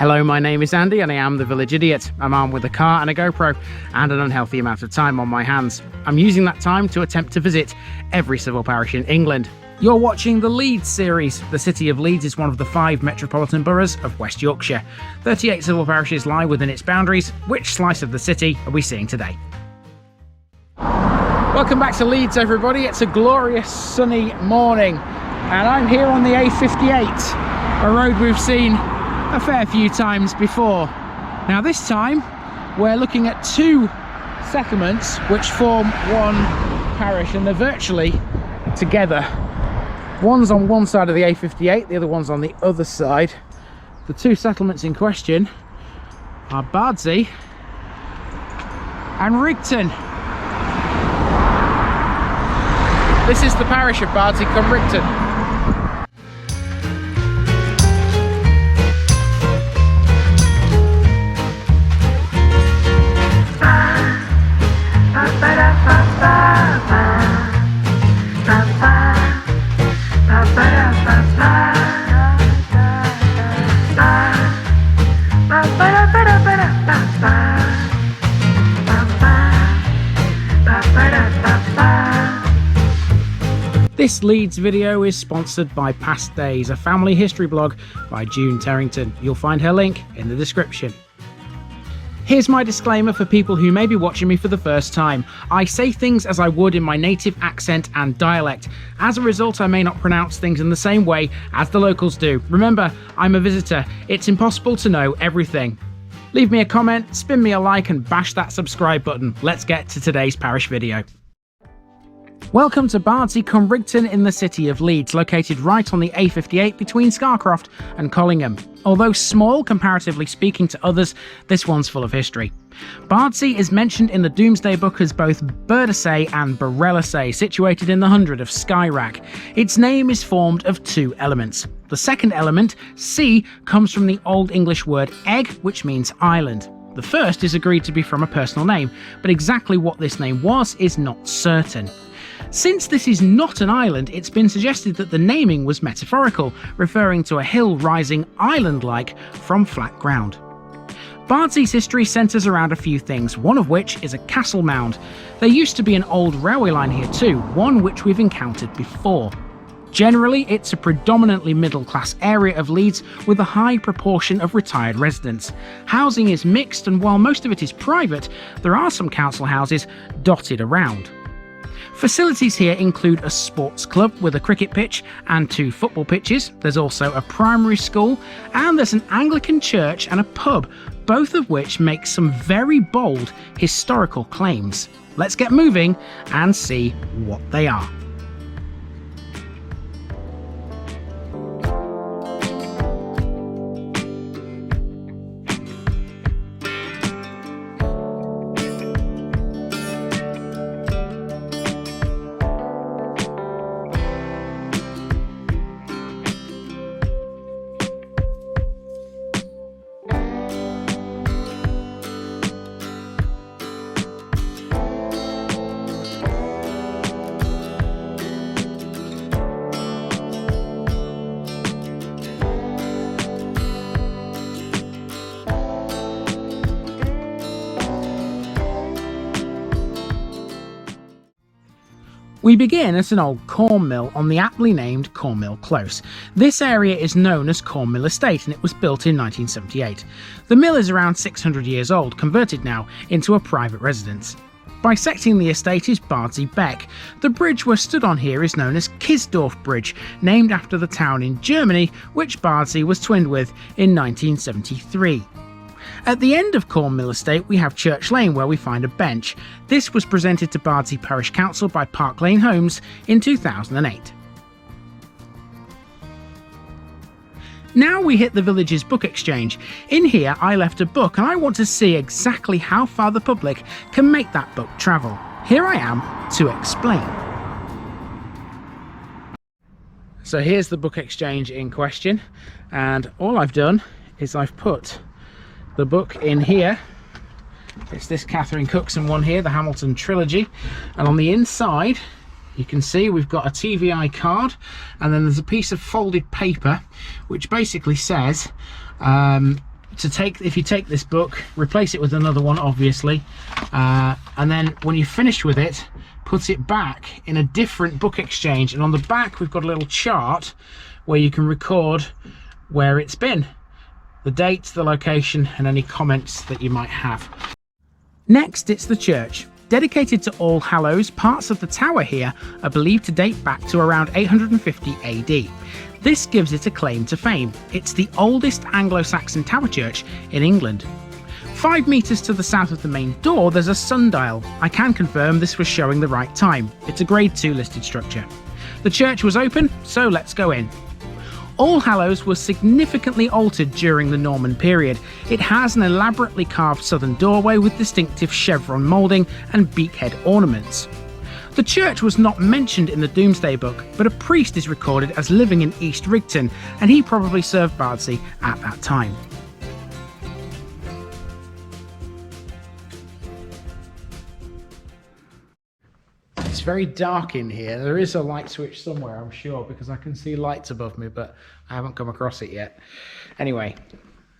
Hello, my name is Andy and I am the Village Idiot. I'm armed with a car and a GoPro and an unhealthy amount of time on my hands. I'm using that time to attempt to visit every civil parish in England. You're watching the Leeds series. The city of Leeds is one of the 5 metropolitan boroughs of West Yorkshire. 38 civil parishes lie within its boundaries. Which slice of the city are we seeing today? Welcome back to Leeds, everybody. It's a glorious sunny morning and I'm here on the A58, a road we've seen a fair few times before. Now this time we're looking at 2 settlements which form one parish, and they're virtually together. One's on one side of the A58, the other one's on the other side. The 2 settlements in question are Bardsey and Rigton. This is the parish of Bardsey cum Rigton. This Leeds video is sponsored by Past Days, a family history blog by June Terrington. You'll find her link in the description. Here's my disclaimer for people who may be watching me for the first time. I say things as I would in my native accent and dialect. As a result, I may not pronounce things in the same way as the locals do. Remember, I'm a visitor. It's impossible to know everything. Leave me a comment, spin me a like and bash that subscribe button. Let's get to today's parish video. Welcome to Bardsey cum Rigton in the city of Leeds, located right on the A58 between Scarcroft and Collingham. Although small, comparatively speaking to others, this one's full of history. Bardsey is mentioned in the Domesday Book as both Berdesei and Bereleseie, situated in the hundred of Skyrack. Its name is formed of 2 elements. The second element, sea, comes from the Old English word egg, which means island. The first is agreed to be from a personal name, but exactly what this name was is not certain. Since this is not an island, it's been suggested that the naming was metaphorical, referring to a hill rising island-like from flat ground. Bardsey's history centres around a few things, one of which is a castle mound. There used to be an old railway line here too, one which we've encountered before. Generally, it's a predominantly middle-class area of Leeds with a high proportion of retired residents. Housing is mixed, and while most of it is private, there are some council houses dotted around. Facilities here include a sports club with a cricket pitch and 2 football pitches. There's also a primary school, and there's an Anglican church and a pub, both of which make some very bold historical claims. Let's get moving and see what they are. We begin at an old corn mill on the aptly named Cornmill Close. This area is known as Cornmill Estate and it was built in 1978. The mill is around 600 years old, converted now into a private residence. Bisecting the estate is Bardsey Beck. The bridge we're stood on here is known as Kisdorf Bridge, named after the town in Germany which Bardsey was twinned with in 1973. At the end of Cornmill Estate we have Church Lane, where we find a bench. This was presented to Bardsey Parish Council by Park Lane Homes in 2008. Now we hit the village's book exchange. In here I left a book and I want to see exactly how far the public can make that book travel. Here I am to explain. So here's the book exchange in question, and all I've done is I've put the book in here. It's this Catherine Cookson one here, the Hamilton Trilogy, and on the inside you can see we've got a TVI card, and then there's a piece of folded paper which basically says if you take this book, replace it with another one, obviously, and then when you're finished with it, put it back in a different book exchange. And on the back, we've got a little chart where you can record where it's been, the date, the location, and any comments that you might have. Next, it's the church. Dedicated to All Hallows, parts of the tower here are believed to date back to around 850 AD. This gives it a claim to fame. It's the oldest Anglo-Saxon tower church in England. 5 metres to the south of the main door, there's a sundial. I can confirm this was showing the right time. It's a Grade 2 listed structure. The church was open, so let's go in. All Hallows was significantly altered during the Norman period. It has an elaborately carved southern doorway with distinctive chevron moulding and beakhead ornaments. The church was not mentioned in the Domesday Book, but a priest is recorded as living in East Rigton, and he probably served Bardsey at that time. It's very dark in here. There is a light switch somewhere, I'm sure, because I can see lights above me, but I haven't come across it yet. Anyway,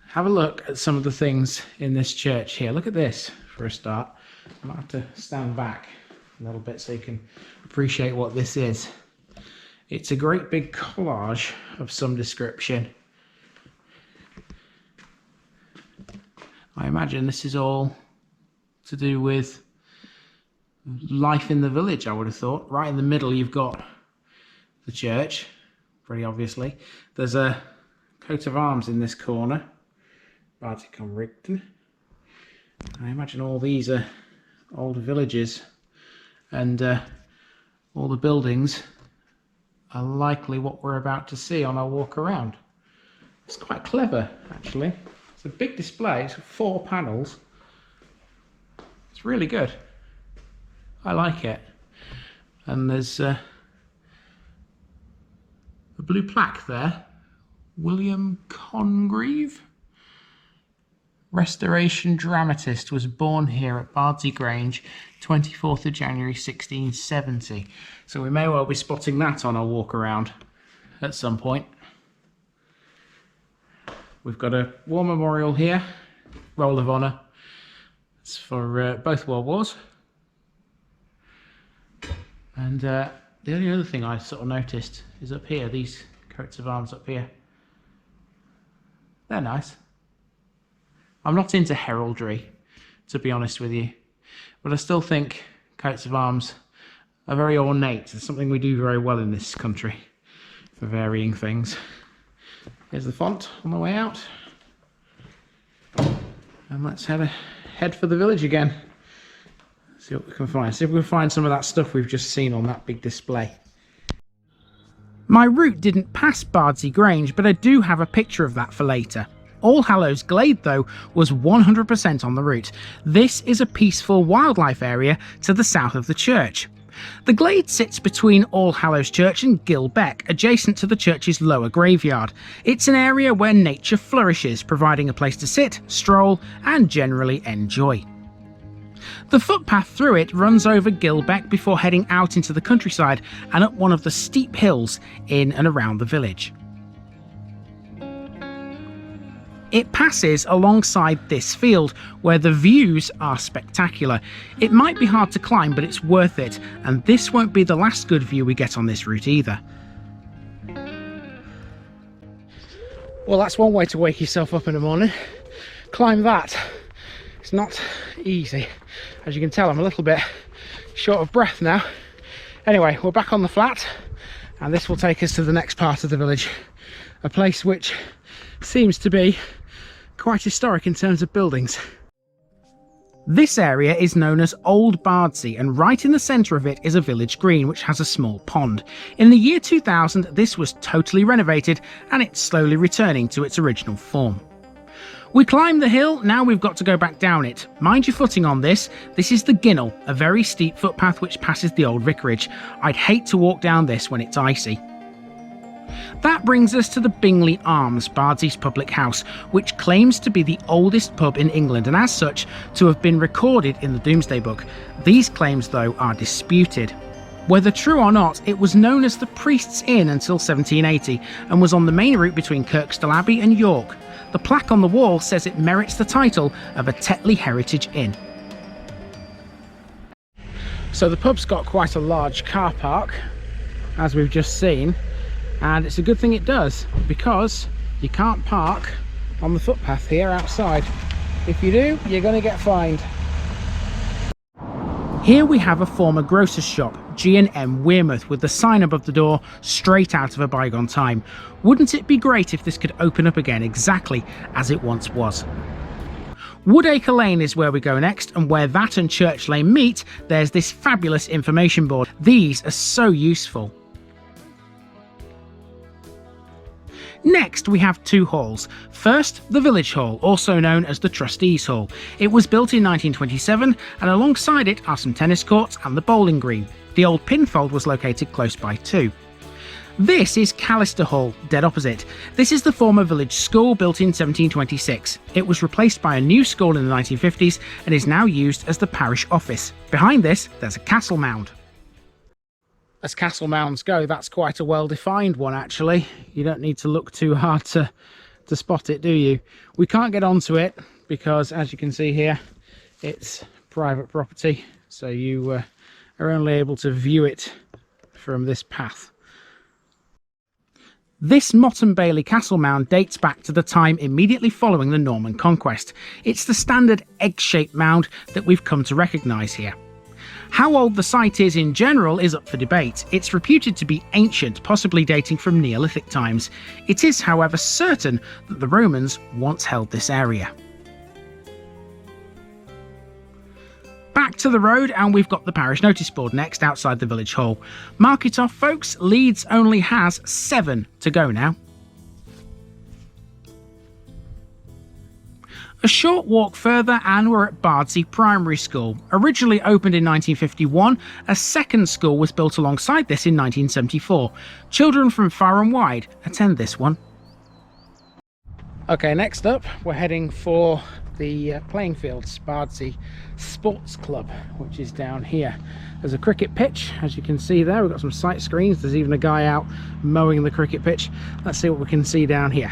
have a look at some of the things in this church here. Look at this for a start. I might have to stand back a little bit so you can appreciate what this is. It's a great big collage of some description. I imagine this is all to do with life in the village, I would have thought. Right in the middle you've got the church, pretty obviously. There's a coat of arms in this corner, BARDSEY CUM RIGTON. I imagine all these are old villages, and all the buildings are likely what we're about to see on our walk around. It's quite clever, actually. It's a big display. It's 4 panels. It's really good. I like it. And there's a blue plaque there. William Congreve, restoration dramatist, was born here at Bardsey Grange, 24th of January 1670. So we may well be spotting that on our walk around at some point. We've got a war memorial here, Roll of Honour. It's for both World Wars. And the only other thing I sort of noticed is up here, these coats of arms up here. They're nice. I'm not into heraldry, to be honest with you, but I still think coats of arms are very ornate. It's something we do very well in this country for varying things. Here's the font on the way out. And let's head for the village again. See what we can find. See if we can find some of that stuff we've just seen on that big display. My route didn't pass Bardsey Grange, but I do have a picture of that for later. All Hallows Glade, though, was 100% on the route. This is a peaceful wildlife area to the south of the church. The glade sits between All Hallows Church and Gilbeck, adjacent to the church's lower graveyard. It's an area where nature flourishes, providing a place to sit, stroll, and generally enjoy. The footpath through it runs over Gilbeck before heading out into the countryside and up one of the steep hills in and around the village. It passes alongside this field, where the views are spectacular. It might be hard to climb, but it's worth it, and this won't be the last good view we get on this route either. Well, that's one way to wake yourself up in the morning. Climb that. It's not easy. As you can tell, I'm a little bit short of breath now. Anyway, we're back on the flat, and this will take us to the next part of the village. A place which seems to be quite historic in terms of buildings. This area is known as Old Bardsey, and right in the centre of it is a village green which has a small pond. In the year 2000 this was totally renovated, and it's slowly returning to its original form. We climbed the hill, now we've got to go back down it. Mind your footing on this. This is the Ginnel, a very steep footpath which passes the old vicarage. I'd hate to walk down this when it's icy. That brings us to the Bingley Arms, Bardsey's public house, which claims to be the oldest pub in England and as such to have been recorded in the Domesday Book. These claims, though, are disputed. Whether true or not, it was known as the Priest's Inn until 1780 and was on the main route between Kirkstall Abbey and York. The plaque on the wall says it merits the title of a Tetley Heritage Inn. So the pub's got quite a large car park, as we've just seen, and it's a good thing it does, because you can't park on the footpath here outside. If you do, you're going to get fined. Here we have a former grocer's shop, G&M Wearmouth, with the sign above the door, straight out of a bygone time. Wouldn't it be great if this could open up again exactly as it once was? Woodacre Lane is where we go next, and where that and Church Lane meet, there's this fabulous information board. These are so useful. Next, we have two halls. First, the Village Hall, also known as the Trustees' Hall. It was built in 1927, and alongside it are some tennis courts and the bowling green. The old pinfold was located close by too. This is Callister Hall, dead opposite. This is the former village school built in 1726. It was replaced by a new school in the 1950s and is now used as the parish office. Behind this, there's a castle mound. As castle mounds go, that's quite a well-defined one actually. You don't need to look too hard to spot it, do you? We can't get onto it because, as you can see here, it's private property, so you are only able to view it from this path. This Mott and Bailey castle mound dates back to the time immediately following the Norman conquest. It's the standard egg-shaped mound that we've come to recognise here. How old the site is in general is up for debate. It's reputed to be ancient, possibly dating from Neolithic times. It is, however, certain that the Romans once held this area. Back to the road, and we've got the parish notice board next outside the village hall. Mark it off, folks. Leeds only has 7 to go now. A short walk further and we're at Bardsey Primary School. Originally opened in 1951, a second school was built alongside this in 1974. Children from far and wide attend this one. Okay, next up we're heading for the playing fields, Bardsey Sports Club, which is down here. There's a cricket pitch, as you can see there. We've got some sight screens. There's even a guy out mowing the cricket pitch. Let's see what we can see down here.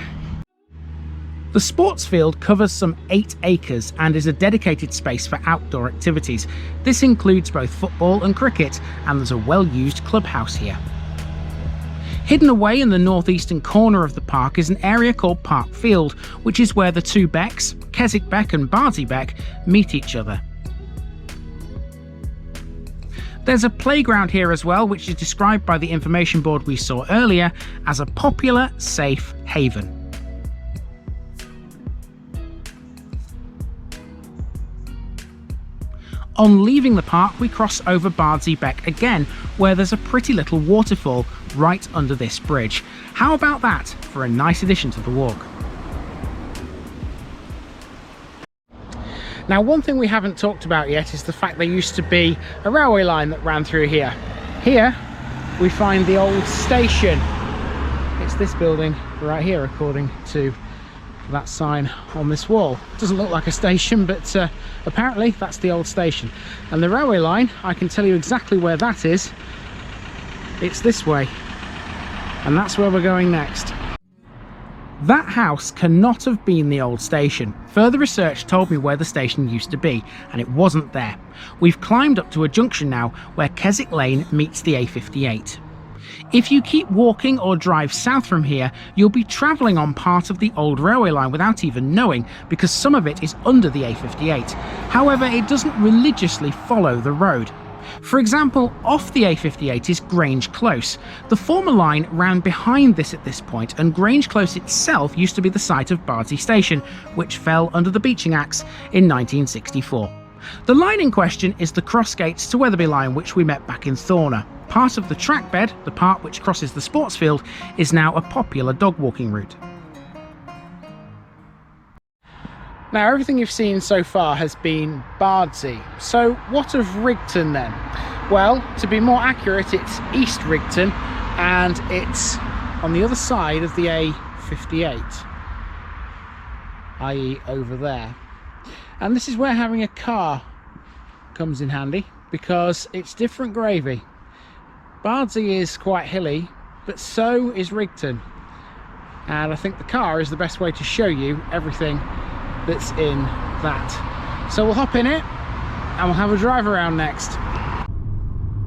The sports field covers some 8 acres and is a dedicated space for outdoor activities. This includes both football and cricket, and there's a well-used clubhouse here. Hidden away in the northeastern corner of the park is an area called Park Field, which is where the two becks, Keswick Beck and Bardsey Beck, meet each other. There's a playground here as well, which is described by the information board we saw earlier as a popular, safe haven. On leaving the park, we cross over Bardsey Beck again, where there's a pretty little waterfall right under this bridge. How about that for a nice addition to the walk? Now, one thing we haven't talked about yet is the fact there used to be a railway line that ran through here. Here we find the old station. It's this building right here, according to that sign on this wall. Doesn't look like a station, but apparently that's the old station. And the railway line, I can tell you exactly where that is. It's this way, and that's where we're going next. That house cannot have been the old station. Further research told me where the station used to be, and it wasn't there. We've climbed up to a junction now where Keswick Lane meets the A58. If you keep walking or drive south from here, you'll be travelling on part of the old railway line without even knowing, because some of it is under the A58. However, it doesn't religiously follow the road. For example, off the A58 is Grange Close. The former line ran behind this at this point, and Grange Close itself used to be the site of Bardsey Station, which fell under the Beeching Acts in 1964. The line in question is the Crossgates to Wetherby line, which we met back in Thorner. Part of the track bed, the part which crosses the sports field, is now a popular dog walking route. Now, everything you've seen so far has been Bardsey. So what of Rigton then? Well, to be more accurate, it's East Rigton, and it's on the other side of the A58, i.e. over there. And this is where having a car comes in handy, because it's different gravy. Bardsey is quite hilly, but so is Rigton. and I think the car is the best way to show you everything that's in that. So we'll hop in it and we'll have a drive around next.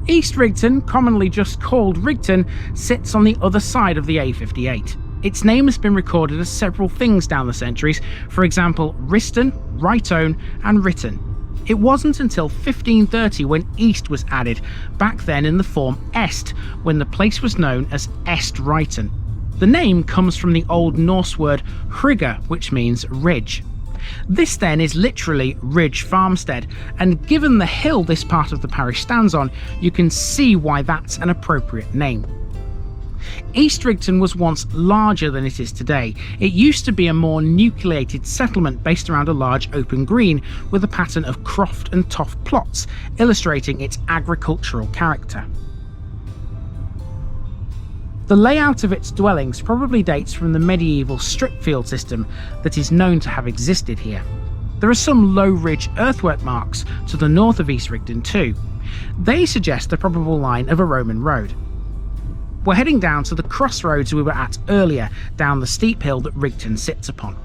East Rigton, commonly just called Rigton, sits on the other side of the A58. Its name has been recorded as several things down the centuries, for example Riston, Rightone and Ryton. It wasn't until 1530 when East was added, back then in the form Est, when the place was known as Est Ryton. The name comes from the Old Norse word hrygga, which means ridge. This then is literally Ridge Farmstead, and given the hill this part of the parish stands on, you can see why that's an appropriate name. East Rigton was once larger than it is today. It used to be a more nucleated settlement based around a large open green with a pattern of croft and toft plots, illustrating its agricultural character. The layout of its dwellings probably dates from the medieval strip field system that is known to have existed here. There are some low ridge earthwork marks to the north of East Rigton too. They suggest the probable line of a Roman road. We're heading down to the crossroads we were at earlier, down the steep hill that Rigton sits upon.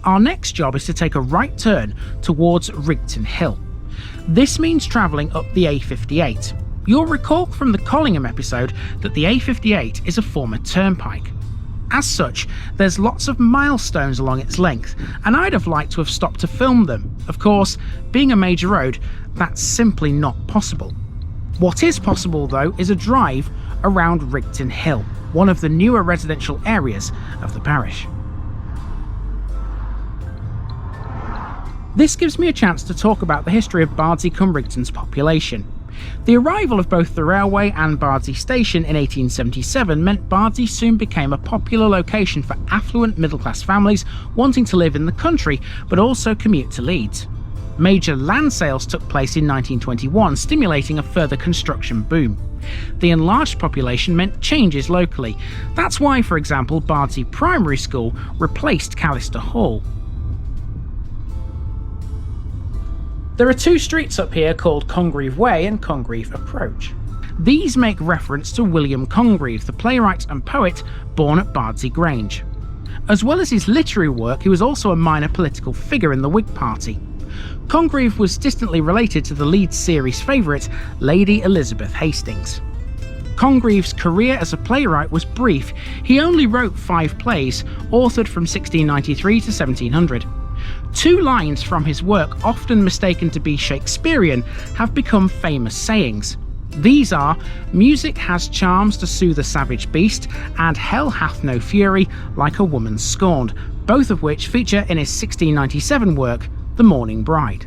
Our next job is to take a right turn towards Rigton Hill. This means travelling up the A58. You'll recall from the Collingham episode that the A58 is a former turnpike. As such, there's lots of milestones along its length, and I'd have liked to have stopped to film them. Of course, being a major road, that's simply not possible. What is possible though is a drive around Rigton Hill, one of the newer residential areas of the parish. This gives me a chance to talk about the history of Bardsey cum Rigton's population. The arrival of both the railway and Bardsey Station in 1877 meant Bardsey soon became a popular location for affluent middle-class families wanting to live in the country but also commute to Leeds. Major land sales took place in 1921, stimulating a further construction boom. The enlarged population meant changes locally. That's why, for example, Bardsey Primary School replaced Callister Hall. There are two streets up here called Congreve Way and Congreve Approach. These make reference to William Congreve, the playwright and poet born at Bardsey Grange. As well as his literary work, he was also a minor political figure in the Whig Party. Congreve was distantly related to the Leeds series favourite, Lady Elizabeth Hastings. Congreve's career as a playwright was brief. He only wrote 5 plays, authored from 1693 to 1700. 2 lines from his work, often mistaken to be Shakespearean, have become famous sayings. These are, "Music has charms to soothe a savage beast," and "Hell hath no fury like a woman scorned," both of which feature in his 1697 work, The Mourning Bride.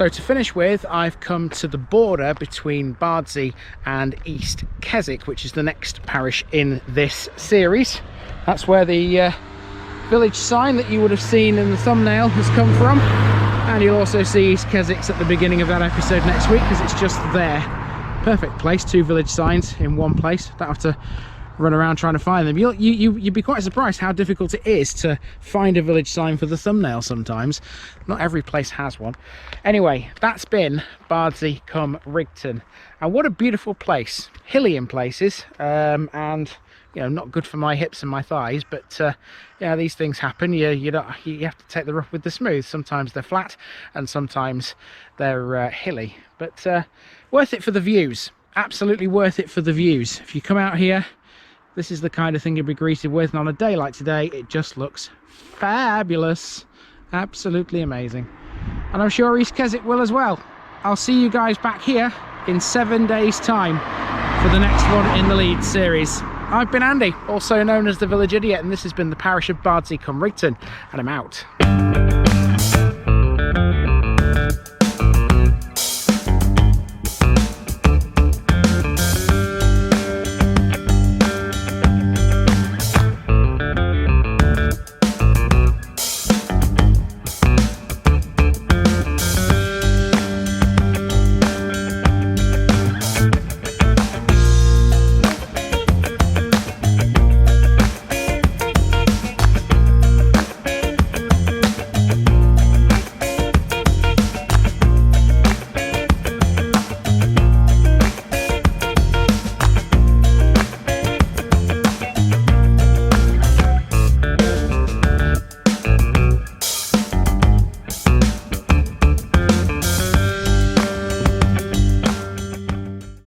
So to finish with, I've come to the border between Bardsey and East Keswick, which is the next parish in this series. That's where the village sign that you would have seen in the thumbnail has come from, and you'll also see East Keswick's at the beginning of that episode next week, because it's just there. Perfect place, 2 village signs in one place. Don't have to run around trying to find them. You'd be quite surprised how difficult it is to find a village sign for the thumbnail sometimes. Not every place has one. Anyway, that's been Bardsey cum Rigton, and what a beautiful place. Hilly in places, and you know, not good for my hips and my thighs, but yeah, these things happen. You have to take the rough with the smooth. Sometimes they're flat and sometimes they're hilly, but worth it for the views. Absolutely worth it for the views. If you come out here, this is the kind of thing you'll be greeted with, and on a day like today, it just looks fabulous. Absolutely amazing. And I'm sure East Keswick will as well. I'll see you guys back here in 7 days' time for the next one in the Leeds series. I've been Andy, also known as the Village Idiot, and this has been the parish of Bardsey cum Rigton, and I'm out.